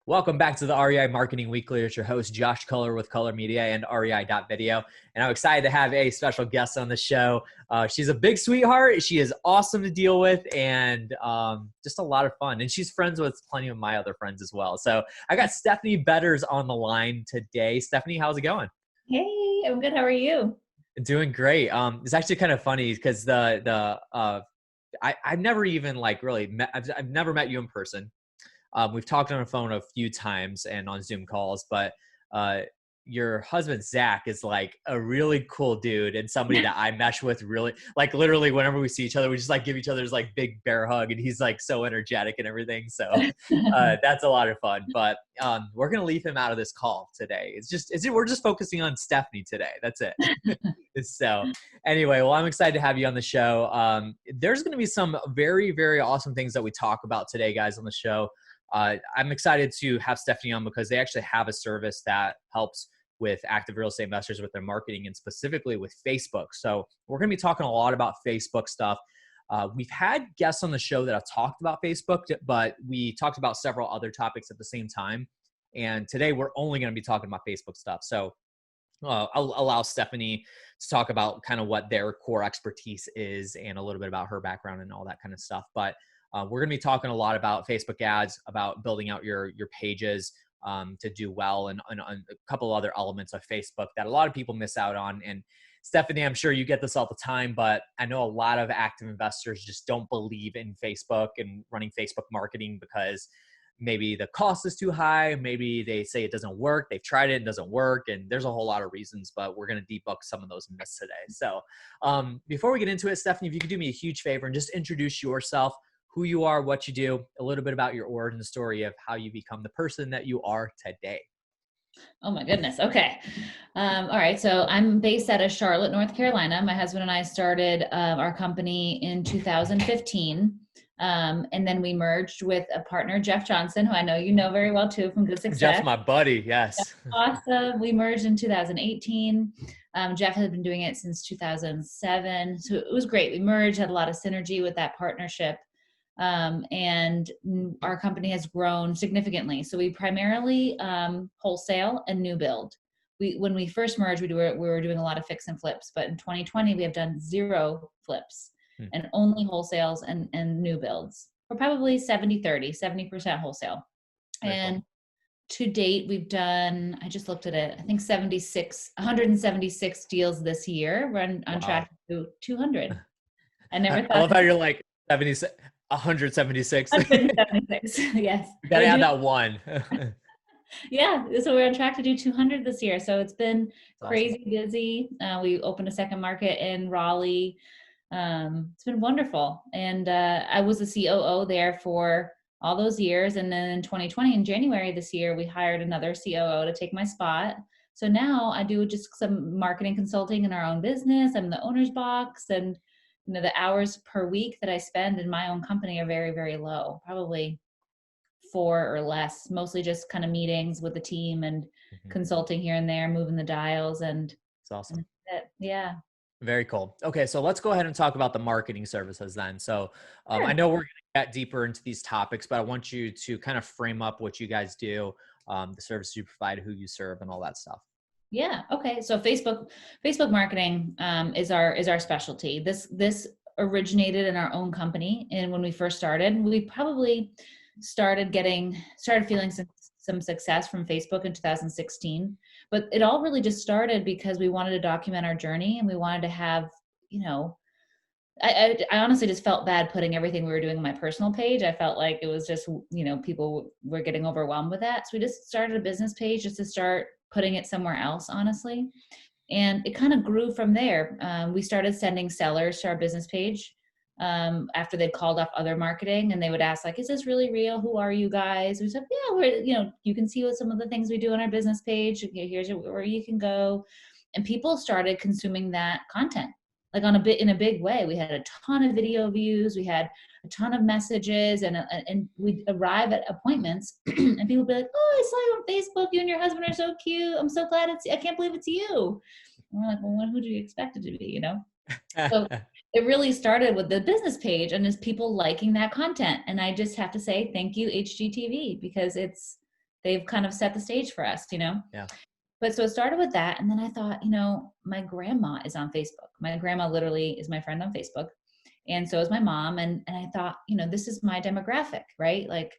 Welcome back to the REI Marketing Weekly. It's your host, Josh Culler with Culler Media and REI.video. And I'm excited to have a special guest on the show. She's a big sweetheart. She is awesome to deal with and just a lot of fun. And she's friends with plenty of my other friends as well. So I got Stephanie Betters on the line today. Stephanie, how's it going? Hey, I'm good. How are you? Doing great. It's actually kind of funny because I've never even really met, I've never met you in person. We've talked on the phone a few times and on Zoom calls, but your husband, Zach, is like a really cool dude and somebody that I mesh with really, literally whenever we see each other, we just give each other's big bear hug, and he's so energetic and everything. So that's a lot of fun, but we're going to leave him out of this call today. We're just focusing on Stephanie today. That's it. So anyway, well, I'm excited to have you on the show. There's going to be some very, very awesome things that we talk about today, guys, on the show. I'm excited to have Stephanie on because they actually have a service that helps with active real estate investors with their marketing and specifically with Facebook. So we're going to be talking a lot about Facebook stuff. We've had guests on the show that have talked about Facebook, but we talked about several other topics at the same time. And today we're only going to be talking about Facebook stuff. So I'll allow Stephanie to talk about kind of what their core expertise is and a little bit about her background and all that kind of stuff. But we're going to be talking a lot about Facebook ads, about building out your pages to do well, and a couple other elements of Facebook that a lot of people miss out on. And Stephanie, I'm sure you get this all the time, but I know a lot of active investors just don't believe in Facebook and running Facebook marketing because maybe the cost is too high. Maybe they say it doesn't work. They've tried it, it doesn't work. And there's a whole lot of reasons, but we're going to debunk some of those myths today. So before we get into it, Stephanie, if you could do me a huge favor and just introduce yourself, who you are, what you do, a little bit about your origin story of how you become the person that you are today. Oh my goodness. Okay. All right. So I'm based out of Charlotte, North Carolina. My husband and I started our company in 2015. And then we merged with a partner, Jeff Johnson, who I know you know very well too from Good Success. Jeff's my buddy. Yes. That's awesome. We merged in 2018. Jeff had been doing it since 2007. So it was great. We merged, had a lot of synergy with that partnership. And our company has grown significantly. So we primarily wholesale and new build. When we first merged, we were doing a lot of fix and flips, but in 2020 we have done 0 flips and only wholesales and new builds. We're probably 70-30, 70% wholesale. Very and cool. To date, we've done, I just looked at it, I think 176 deals this year. We're on track to do 200. I never thought. I love how you're 176. 176, yes. You gotta add that one. Yeah, so we're on track to do 200 this year. So it's been That's crazy busy. We opened a second market in Raleigh. It's been wonderful. And I was the COO there for all those years. And then in 2020, in January this year, we hired another COO to take my spot. So now I do just some marketing consulting in our own business. I'm in the owner's box, and the hours per week that I spend in my own company are very, very low, probably 4 or less, mostly just kind of meetings with the team and consulting here and there, moving the dials. And it's awesome. Yeah. Very cool. Okay. So let's go ahead and talk about the marketing services then. So Sure. I know we're going to get deeper into these topics, but I want you to kind of frame up what you guys do, the service you provide, who you serve, and all that stuff. Yeah. Okay. So Facebook marketing is our specialty. This originated in our own company, and when we first started, we probably started feeling some success from Facebook in 2016. But it all really just started because we wanted to document our journey, and we wanted to have, I honestly just felt bad putting everything we were doing on my personal page. I felt like it was just, people were getting overwhelmed with that. So we just started a business page just to start putting it somewhere else, honestly. And it kind of grew from there. We started sending sellers to our business page after they'd called off other marketing, and they would ask, is this really real? Who are you guys? We said, yeah, you can see what some of the things we do on our business page. Here's where you can go. And people started consuming that content, in a big way. We had a ton of video views. We had a ton of messages, and we'd arrive at appointments and people would be like, oh, I saw you on Facebook. You and your husband are so cute. I'm so glad I can't believe it's you. And we're like, well, who do you expect it to be, So it really started with the business page and just people liking that content. And I just have to say, thank you, HGTV, because it's they've kind of set the stage for us, Yeah. But so it started with that. And then I thought, my grandma is on Facebook. My grandma literally is my friend on Facebook. And so is my mom. And I thought, this is my demographic, right? Like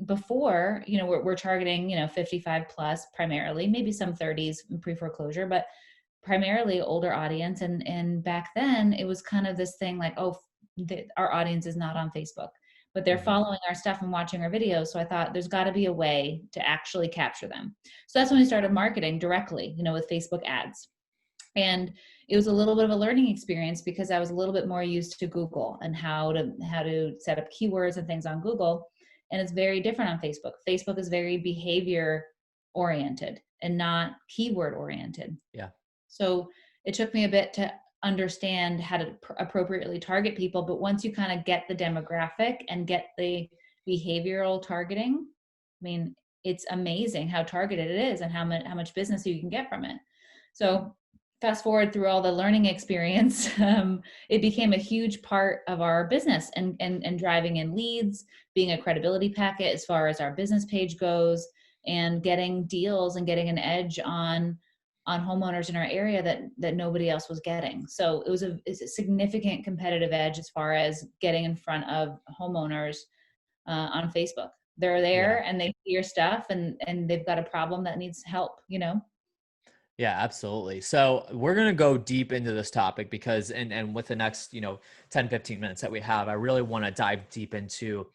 before, we're targeting, 55 plus primarily, maybe some 30s pre-foreclosure, but primarily older audience. And back then it was kind of this thing like, oh, our audience is not on Facebook, but they're Mhm. following our stuff and watching our videos. So I thought there's got to be a way to actually capture them. So that's when we started marketing directly, with Facebook ads. And it was a little bit of a learning experience because I was a little bit more used to Google and how to set up keywords and things on Google. And it's very different on Facebook. Facebook is very behavior oriented and not keyword oriented. Yeah. So it took me a bit to understand how to appropriately target people. But once you kind of get the demographic and get the behavioral targeting, I mean, it's amazing how targeted it is and how much business you can get from it. So fast forward through all the learning experience, it became a huge part of our business and driving in leads, being a credibility packet as far as our business page goes, and getting deals and getting an edge on homeowners in our area that nobody else was getting. So it's a significant competitive edge as far as getting in front of homeowners on Facebook. They're Yeah. there and they see your stuff and they've got a problem that needs help, Yeah, absolutely. So we're going to go deep into this topic because, and with the next, 10, 15 minutes that we have, I really want to dive deep into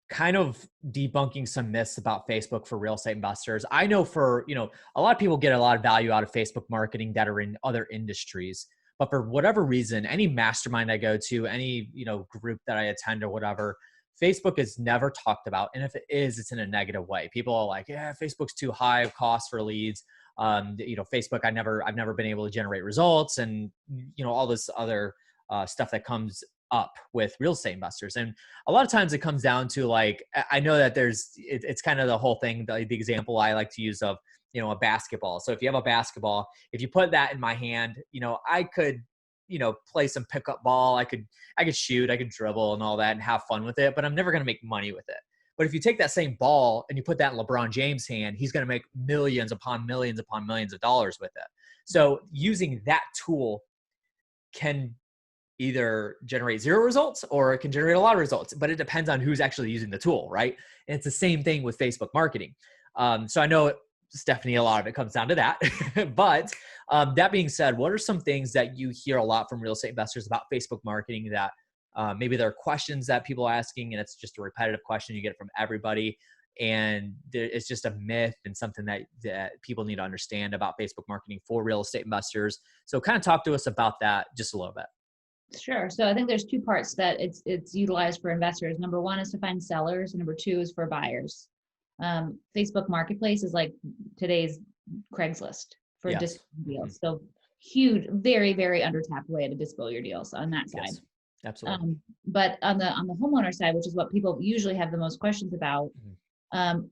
kind of debunking some myths about Facebook for real estate investors. I know for, a lot of people get a lot of value out of Facebook marketing that are in other industries, but for whatever reason, any mastermind I go to, any, group that I attend or whatever, Facebook is never talked about. And if it is, it's in a negative way. People are like, yeah, Facebook's too high of cost for leads. Facebook, I've never been able to generate results, and all this other stuff that comes up with real estate investors. And a lot of times it comes down to like, I know that it's kind of the whole thing, the example I like to use of, a basketball. So if you have a basketball, if you put that in my hand, I could, play some pickup ball. I could shoot, I could dribble and all that and have fun with it, but I'm never going to make money with it. But if you take that same ball and you put that in LeBron James' hand, he's going to make millions upon millions upon millions of dollars with it. So using that tool can either generate zero results or it can generate a lot of results, but it depends on who's actually using the tool, right? And it's the same thing with Facebook marketing. So I know, Stephanie, a lot of it comes down to that. But that being said, what are some things that you hear a lot from real estate investors about Facebook marketing that maybe there are questions that people are asking and it's just a repetitive question you get from everybody, and it's just a myth and something that people need to understand about Facebook marketing for real estate investors? So kind of talk to us about that just a little bit. Sure. So I think there's two parts that it's utilized for investors. Number one is to find sellers. And number two is for buyers. Facebook Marketplace is like today's Craigslist for Yes. dispo deals. So huge, very, very undertapped way to dispo your deals on that side. Yes, absolutely. But on the homeowner side, which is what people usually have the most questions about,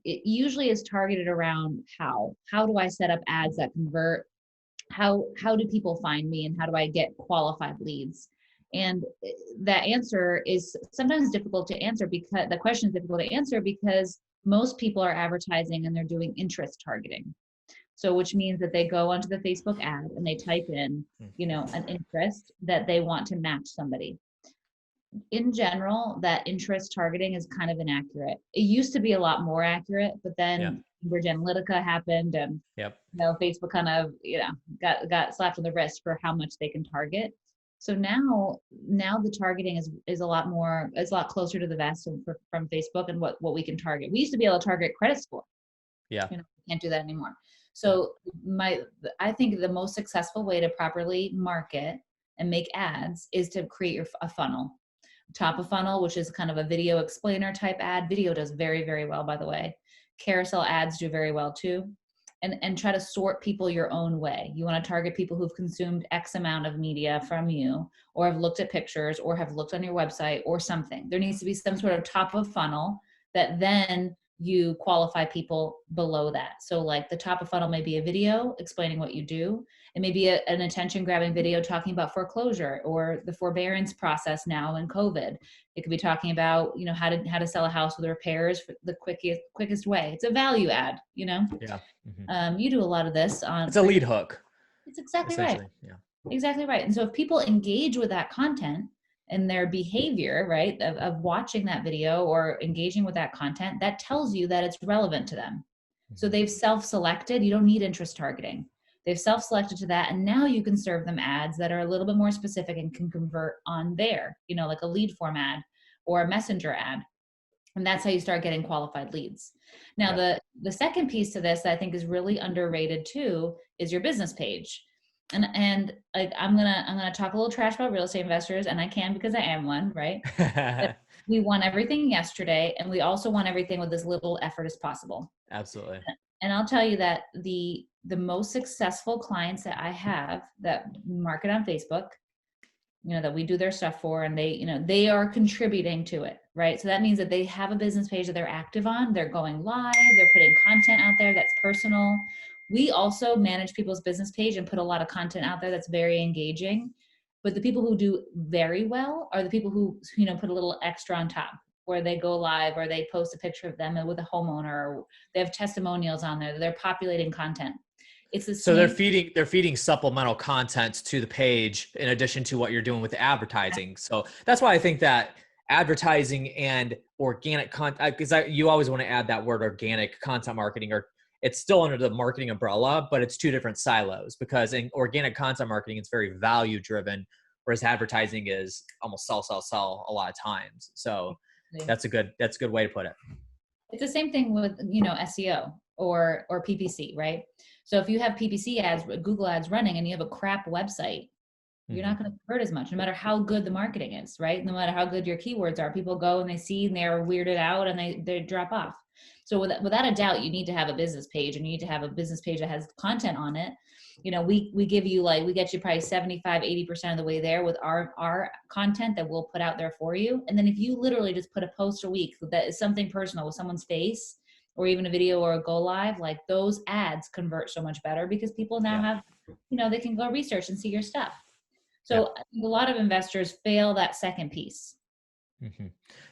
it usually is targeted around how do I set up ads that convert? How do people find me, and how do I get qualified leads? And that answer is sometimes difficult to answer because the question is difficult to answer because most people are advertising and they're doing interest targeting. So which means that they go onto the Facebook ad and they type in, an interest that they want to match somebody. In general, that interest targeting is kind of inaccurate. It used to be a lot more accurate, but then Cambridge Analytica happened and Facebook kind of, got slapped on the wrist for how much they can target. So now the targeting is a lot closer to the vest from Facebook and what we can target. We used to be able to target credit score. Yeah. We can't do that anymore. So I think the most successful way to properly market and make ads is to create a funnel. Top of funnel, which is kind of a video explainer type ad. Video does very, very well, by the way. Carousel ads do very well too. And try to sort people your own way. You want to target people who've consumed X amount of media from you, or have looked at pictures, or have looked on your website or something. There needs to be some sort of top of funnel that then you qualify people below that. So like the top of funnel may be a video explaining what you do. It may be an attention grabbing video talking about foreclosure or the forbearance process now in COVID. It could be talking about, how to sell a house with repairs for the quickest way. It's a value add, Yeah. Mm-hmm. You do a lot of this It's a lead hook. It's exactly right. Essentially. Yeah. Exactly right. And so if people engage with that content and their behavior, right, of watching that video or engaging with that content, that tells you that it's relevant to them. So they've self-selected. You don't need interest targeting. They've self-selected to that. And now you can serve them ads that are a little bit more specific and can convert on there, like a lead form ad or a messenger ad. And that's how you start getting qualified leads. Now, the second piece to this that I think is really underrated too is your business page. And like I'm gonna talk a little trash about real estate investors, and I can because I am one, right? But we want everything yesterday, and we also want everything with as little effort as possible. Absolutely. And I'll tell you that the most successful clients that I have that market on Facebook, that we do their stuff for, and they are contributing to it, right? So that means that they have a business page that they're active on, they're going live, they're putting content out there that's personal. We also manage people's business page and put a lot of content out there that's very engaging. But the people who do very well are the people who, put a little extra on top, where they go live or they post a picture of them with a homeowner, or they have testimonials on there. They're populating content. It's the so they're feeding supplemental content to the page in addition to what you're doing with advertising. So that's why I think that advertising and organic content, because you always want to add that word organic content marketing, or it's still under the marketing umbrella, but it's two different silos, because in organic content marketing, it's very value driven, whereas advertising is almost sell a lot of times. So that's a good way to put it. It's the same thing with, SEO or PPC, right? So if you have PPC ads, Google ads running, and you have a crap website, you're not going to convert as much, no matter how good the marketing is, right? No matter how good your keywords are, people go and they see and they're weirded out and they drop off. So without a doubt, you need to have a business page, and you need to have a business page that has content on it. We give you we get you probably 75, 80% of the way there with our content that we'll put out there for you. And then if you literally just put a post a week that is something personal with someone's face, or even a video or a go live, like those ads convert so much better because people now have, they can go research and see your stuff. So I think a lot of investors fail that second piece. Mm-hmm.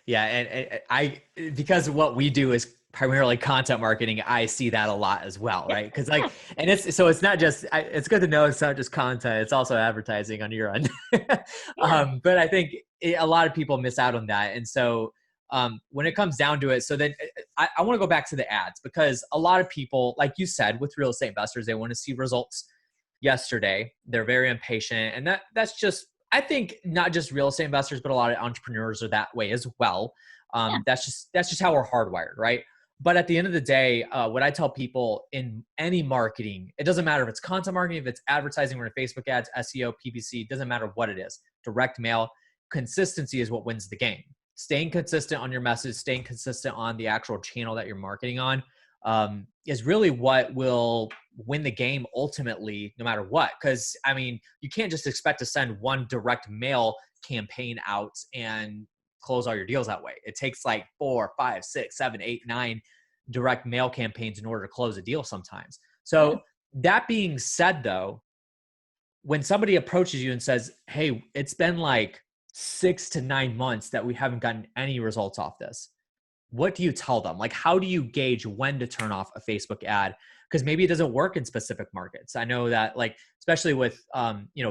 Yeah. And I, because what we do is primarily content marketing, I see that a lot as well. Right. Cause and it's not just, it's good to know it's not just content, it's also advertising on your end. But I think a lot of people miss out on that. And so when it comes down to it, so then I want to go back to the ads, because a lot of people, like you said, with real estate investors, they want to see results yesterday. They're very impatient. And that's just, I think not just real estate investors, but a lot of entrepreneurs are that way as well. That's just how we're hardwired, right? But at the end of the day, what I tell people in any marketing, it doesn't matter if it's content marketing, if it's advertising, or Facebook ads, SEO, PPC, it doesn't matter what it is. Direct mail, consistency is what wins the game. Staying consistent on your message, staying consistent on the actual channel that you're marketing on is really what will win the game ultimately, no matter what. Because, I mean, you can't just expect to send one direct mail campaign out and close all your deals that way. It takes like 4, 5, 6, 7, 8, 9 direct mail campaigns in order to close a deal sometimes. So that being said, though, when somebody approaches you and says, hey, it's been like 6 to 9 months that we haven't gotten any results off this, what do you tell them? Like, how do you gauge when to turn off a Facebook ad? Because maybe it doesn't work in specific markets. I know that, like, especially with,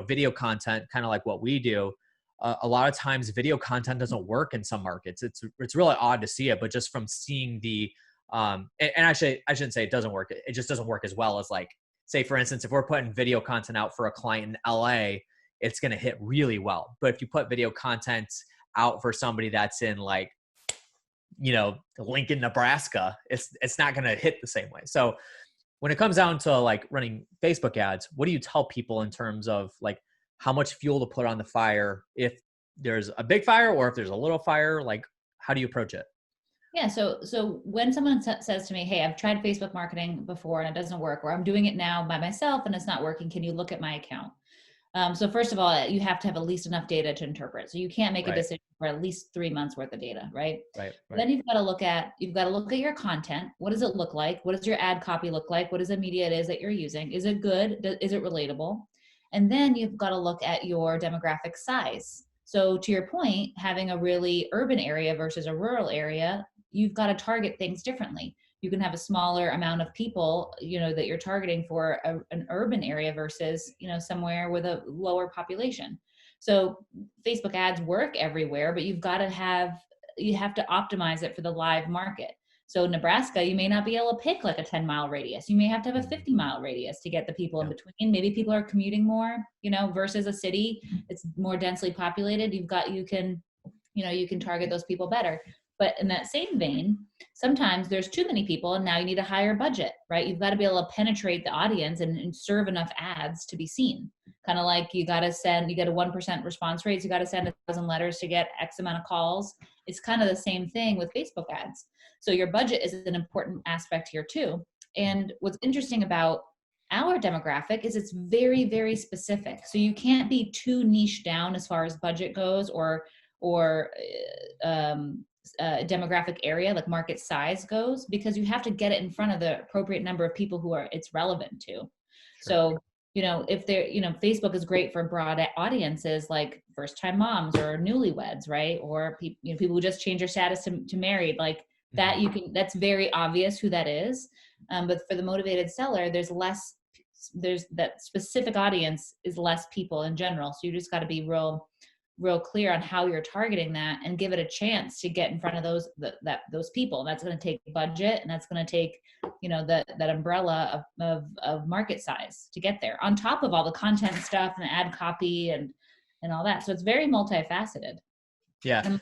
video content, kind of like what we do, a lot of times video content doesn't work in some markets. It's really odd to see it, but just from seeing the, and actually I shouldn't say it doesn't work. It just doesn't work as well as, like, say for instance, if we're putting video content out for a client in LA, it's going to hit really well. But if you put video content out for somebody that's in, like, Lincoln, Nebraska, it's not going to hit the same way. So when it comes down to, like, running Facebook ads, what do you tell people in terms of, like, how much fuel to put on the fire if there's a big fire or if there's a little fire? Like, how do you approach it? Yeah. So when someone says to me, hey, I've tried Facebook marketing before and it doesn't work, or I'm doing it now by myself and it's not working, can you look at my account? So first of all, you have to have at least enough data to interpret. So you can't make a Right. decision for at least 3 months worth of data, right? Right. Right. Then you've got to look at your content. What does it look like? What does your ad copy look like? What is the media it is that you're using? Is it good? Is it relatable? And then you've got to look at your demographic size. So to your point, having a really urban area versus a rural area, you've got to target things differently. You can have a smaller amount of people, that you're targeting for an urban area versus, somewhere with a lower population. So Facebook ads work everywhere, but you have to optimize it for the live market. So Nebraska, you may not be able to pick like a 10-mile radius. You may have to have a 50-mile radius to get the people in Yeah. between. Maybe people are commuting more, versus a city. It's more densely populated. You can target those people better. But in that same vein, sometimes there's too many people and now you need a higher budget, right? You've got to be able to penetrate the audience and serve enough ads to be seen. Kind of like you get a 1% response rate. So you got to send 1,000 letters to get X amount of calls. It's kind of the same thing with Facebook ads. So your budget is an important aspect here too. And what's interesting about our demographic is it's very, very specific. So you can't be too niche down as far as budget goes or demographic area, like market size goes, because you have to get it in front of the appropriate number of people who it's relevant to. Sure. So, if Facebook is great for broad audiences like first time moms or newlyweds, right? Or people who just change their status to married, like that, that's very obvious who that is. But for the motivated seller, there's that specific audience is less people in general. So you just got to be real clear on how you're targeting that and give it a chance to get in front of those people. That's going to take budget, and that's going to take, that umbrella of market size to get there, on top of all the content stuff and the ad copy and all that. So it's very multifaceted. Yeah.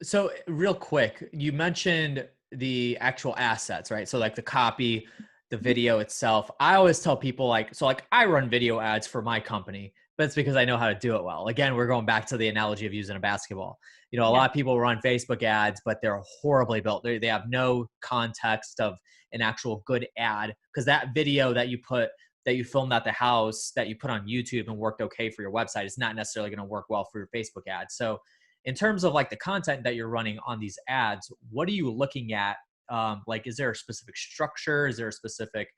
So real quick, you mentioned the actual assets, right? So like the copy, the video itself. I always tell people I run video ads for my company, but it's because I know how to do it well. Again, we're going back to the analogy of using a basketball. A lot of people run Facebook ads, but they're horribly built. They have no context of an actual good ad, because that video that you filmed at the house that you put on YouTube and worked okay for your website is not necessarily going to work well for your Facebook ads. So in terms of like the content that you're running on these ads, what are you looking at? Is there a specific structure? Is there a specific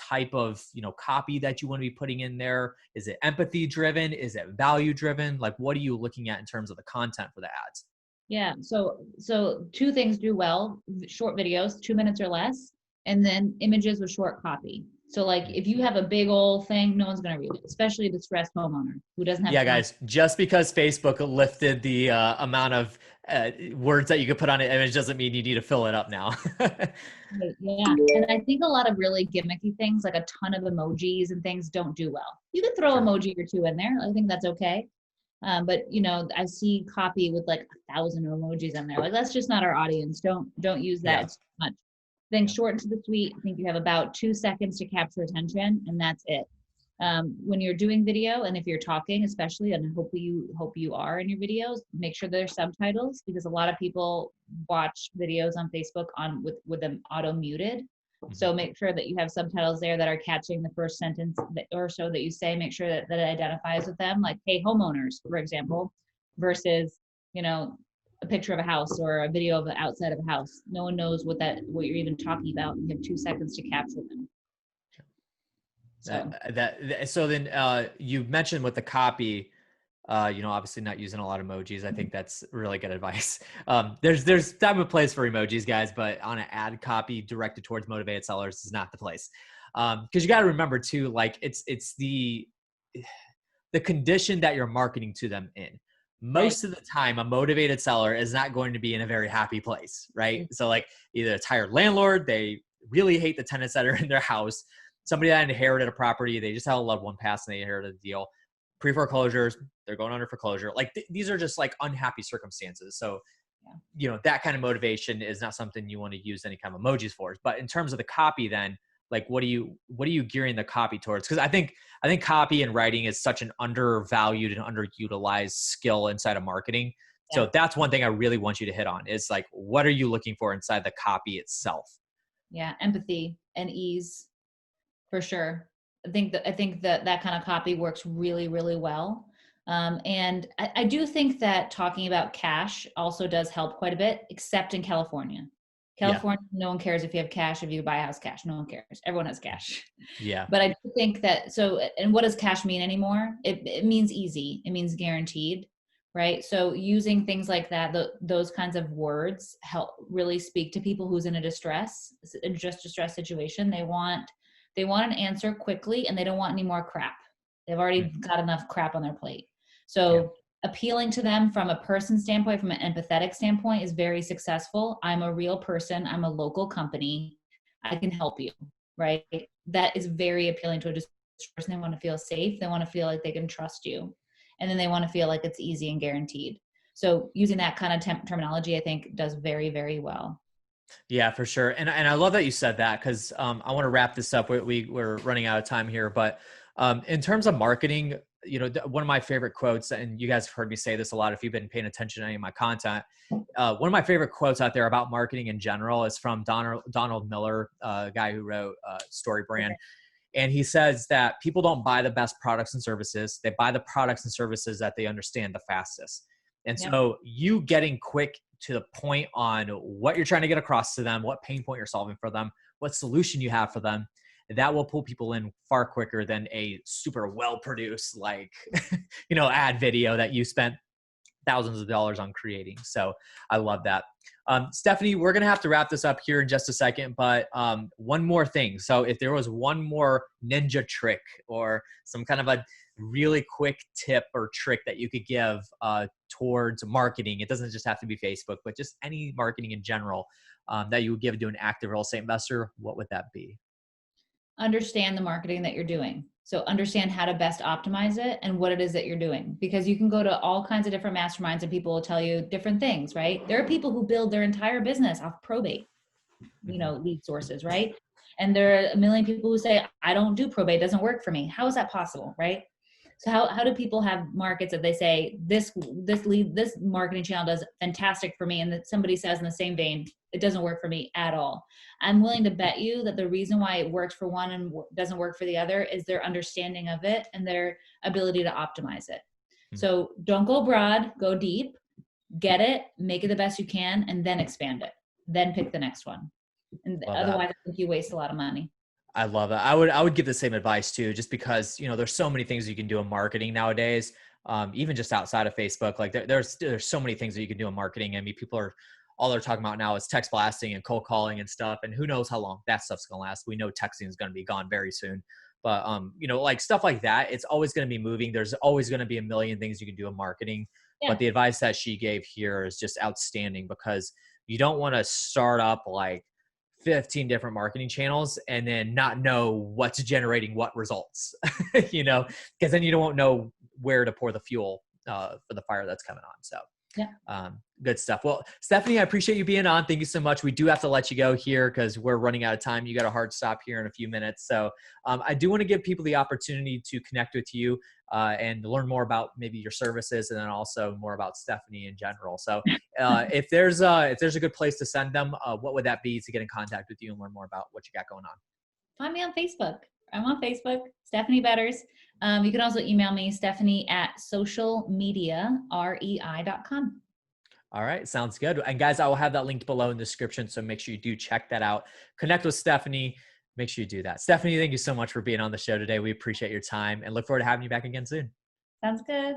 type of copy that you want to be putting in there? Is it empathy driven? Is it value driven? Like, what are you looking at in terms of the content for the ads? Yeah. So two things do well: short videos, 2 minutes or less, and then images with short copy. So like if you have a big old thing, no one's going to read it, especially a distressed homeowner who doesn't have. Yeah, guys, just because Facebook lifted the amount of words that you could put on an image doesn't mean you need to fill it up now. Yeah. And I think a lot of really gimmicky things, like a ton of emojis and things, don't do well. You can throw emoji or two in there. I think that's okay. But I see copy with like 1,000 emojis in there. Like, that's just not our audience. Don't use that too much. Think short and to the sweet. I think you have about 2 seconds to capture attention, and that's it. When you're doing video, and if you're talking, especially, and hope you are in your videos, make sure there's subtitles, because a lot of people watch videos on Facebook with them auto muted. So make sure that you have subtitles there that are catching the first sentence or so that you say. Make sure that it identifies with them, like, hey, homeowners, for example, versus, a picture of a house or a video of the outside of a house. No one knows what you're even talking about, and you have 2 seconds to capture them. So then you mentioned with the copy, obviously not using a lot of emojis. I think that's really good advice. There's time and place for emojis, guys, but on an ad copy directed towards motivated sellers is not the place. Because you got to remember too, like it's the condition that you're marketing to them in. Most of the time, a motivated seller is not going to be in a very happy place, right? So like either a tired landlord, they really hate the tenants that are in their house. Somebody that inherited a property, they just had a loved one pass and they inherited a deal. Pre-foreclosures, they're going under foreclosure. Like these are just like unhappy circumstances. So, that kind of motivation is not something you want to use any kind of emojis for. But in terms of the copy, then, like, what are you gearing the copy towards? Because I think copy and writing is such an undervalued and underutilized skill inside of marketing. Yeah. So that's one thing I really want you to hit on is like, what are you looking for inside the copy itself? Yeah, empathy and ease, for sure. I think that that kind of copy works really, really well. And I do think that talking about cash also does help quite a bit, except in California. Yeah. California, no one cares if you have cash, if you buy a house cash, no one cares. Everyone has cash. Yeah. But I do think that, so, and what does cash mean anymore? It means easy. It means guaranteed, right? So using things like that, those kinds of words help really speak to people who's in a distress situation. They want an answer quickly, and they don't want any more crap. They've already Mhm. got enough crap on their plate. Yeah. So appealing to them from a person standpoint, from an empathetic standpoint, is very successful. I'm a real person. I'm a local company. I can help you, right? That is very appealing to a distressed person. They want to feel safe. They want to feel like they can trust you. And then they want to feel like it's easy and guaranteed. So using that kind of terminology, I think, does very, very well. Yeah, for sure. And I love that you said that, because I want to wrap this up. We're running out of time here, but in terms of marketing, one of my favorite quotes, and you guys have heard me say this a lot if you've been paying attention to any of my content. One of my favorite quotes out there about marketing in general is from Donald Miller, a guy who wrote Story Brand. And he says that people don't buy the best products and services. They buy the products and services that they understand the fastest. And Yep. so you getting quick to the point on what you're trying to get across to them, what pain point you're solving for them, what solution you have for them, that will pull people in far quicker than a super well produced, like, ad video that you spent thousands of dollars on creating. So I love that. Stephanie, we're going to have to wrap this up here in just a second, but one more thing. So if there was one more ninja trick or some kind of a really quick tip or trick that you could give towards marketing, it doesn't just have to be Facebook, but just any marketing in general, that you would give to an active real estate investor, what would that be? Understand the marketing that you're doing. So understand how to best optimize it and what it is that you're doing, because you can go to all kinds of different masterminds and people will tell you different things, right? There are people who build their entire business off probate, Mhm. lead sources, right? And there are a million people who say, I don't do probate, it doesn't work for me. How is that possible, right? So how do people have markets that they say this marketing channel does fantastic for me, and that somebody says in the same vein, it doesn't work for me at all? I'm willing to bet you that the reason why it works for one and doesn't work for the other is their understanding of it and their ability to optimize it. Mhm. So don't go broad, go deep, get it, make it the best you can, and then expand it. Then pick the next one. And Love that. otherwise, I think you waste a lot of money. I love that. I would give the same advice too, just because, there's so many things you can do in marketing nowadays. Even just outside of Facebook, like there's so many things that you can do in marketing. I mean, all they're talking about now is text blasting and cold calling and stuff. And who knows how long that stuff's going to last. We know texting is going to be gone very soon, but like stuff like that, it's always going to be moving. There's always going to be a million things you can do in marketing. But Yeah. the advice that she gave here is just outstanding, because you don't want to start up like 15 different marketing channels and then not know what's generating what results, because then you don't know where to pour the fuel for the fire that's coming on. So Yeah. good stuff. Well, Stephanie, I appreciate you being on. Thank you so much. We do have to let you go here because we're running out of time. You got a hard stop here in a few minutes. So I do want to give people the opportunity to connect with you and learn more about maybe your services, and then also more about Stephanie in general. So if there's a good place to send them, what would that be to get in contact with you and learn more about what you got going on? Find me on Facebook. I'm on Facebook, Stephanie Betters. You can also email me, stephanie@socialmediarei.com. All right. Sounds good. And guys, I will have that linked below in the description. So make sure you do check that out. Connect with Stephanie. Make sure you do that. Stephanie, thank you so much for being on the show today. We appreciate your time and look forward to having you back again soon. Sounds good.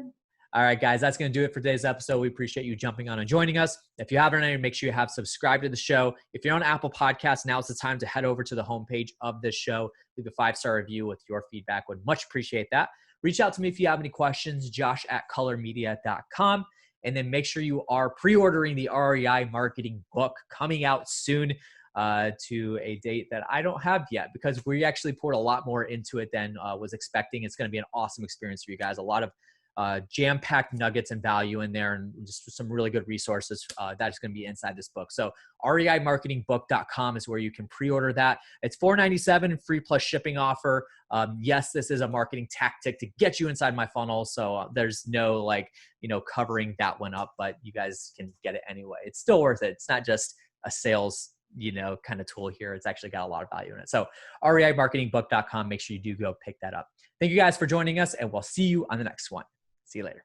All right, guys, that's going to do it for today's episode. We appreciate you jumping on and joining us. If you haven't already, make sure you have subscribed to the show. If you're on Apple Podcasts, now is the time to head over to the homepage of this show. Leave a 5-star review with your feedback. Would much appreciate that. Reach out to me if you have any questions, josh@colormedia.com. And then make sure you are pre-ordering the REI marketing book coming out soon to a date that I don't have yet, because we actually poured a lot more into it than was expecting. It's going to be an awesome experience for you guys. A lot of jam-packed nuggets and value in there, and just some really good resources that's going to be inside this book. So reimarketingbook.com is where you can pre-order that. It's $4.97 free plus shipping offer. Yes, this is a marketing tactic to get you inside my funnel. So there's no covering that one up, but you guys can get it anyway. It's still worth it. It's not just a sales kind of tool here. It's actually got a lot of value in it. So reimarketingbook.com. Make sure you do go pick that up. Thank you guys for joining us, and we'll see you on the next one. See you later.